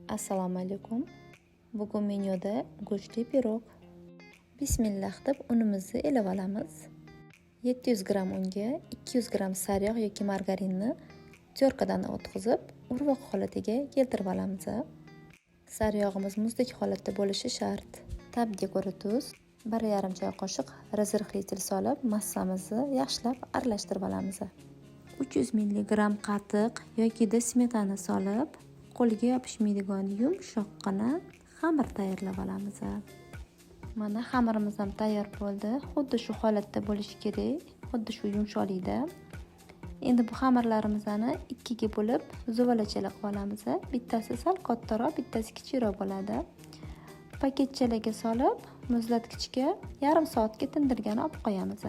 Assalomu alaykum. Bugun menyoda go'shtli pirog. Bismillah deb unimizni elab olamiz. 700 gram unga 200 gram sariyog' yoki margarinni terkadan o'tkazib, urvoq holatiga keltirib olamiz. Sariyog'imiz muzdek holatda bo'lishi shart. Tabga ko'ra tuz, 1,5 choy qoshiq razrixlitel solib, massamizni yaxshilab aralashtirib olamiz. 300 mg qatiq yoki smetana solib, qo'lga yopishmaydigan yumshoqqina xamir tayyorlab olamiz. Mana xamirimiz ham tayyor bo'ldi. Xuddi shu holatda bo'lishi kerak, xuddi shu yumshoqlikda. Endi bu xamirlarimizni ikkiga bo'lib zuvalachalik qilib olamiz. Bittasi sal kattaroq, bittasi kichikroq bo'ladi. Paketchalarga solib, muzlatgichga yarim soatga tindirgani olib qo'yamiz.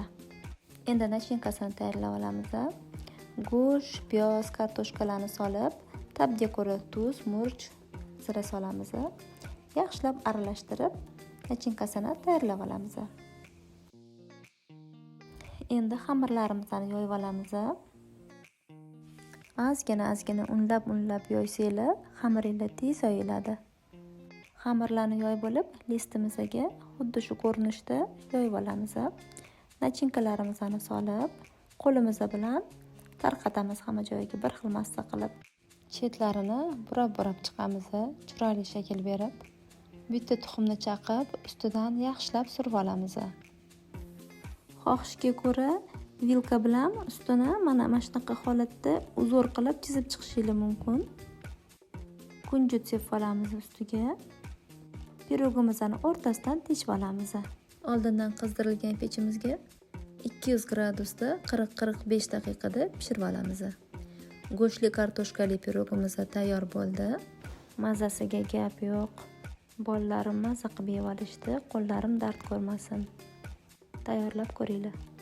Endi nachinkasini tayyorlab olamiz. Go'sht, piyoz, kartoshkalarni solib, tabga ko'ra tuz, murch, zira solamiz. Yaxshilab aralashtirib, nachinkasini tayyorlab olamiz. Endi xamirlarimizni yoyib olamiz. Ozgina unlab yoysanglar, xamiringlar tez yoyiladi. Xamirlarni yoyib olib, listimizga xuddi shu ko'rinishda yoyib olamiz. Nachinkalarimizni solib, qo'limiz bilan tarqatamiz hamma joyiga bir xil massa qilib. Chetlarini burab chiqamiz, chiroyli shakl berib. Bitta tuxumni chaqib, ustidan yaxshilab surib olamiz. Xohishga ko'ra vilka bilan ustini mana shunaqa holatda uzor qilib chizib chiqishingiz mumkin. Kunjut sepib olamiz ustiga. Pirogimizni o'rtasidan teshib olamiz. Oldindan qizdirilgan pechimizga 200 gradusda 40-45 daqiqada pishirib olamiz. Go'shtli kartoshkali pirogimiz tayyor bo'ldi. Mazasiga gap yo'q. Bolalarim maza qilib yeb olishdi, qo'llarim dard ko'rmasin. Tayyorlab ko'ringlar.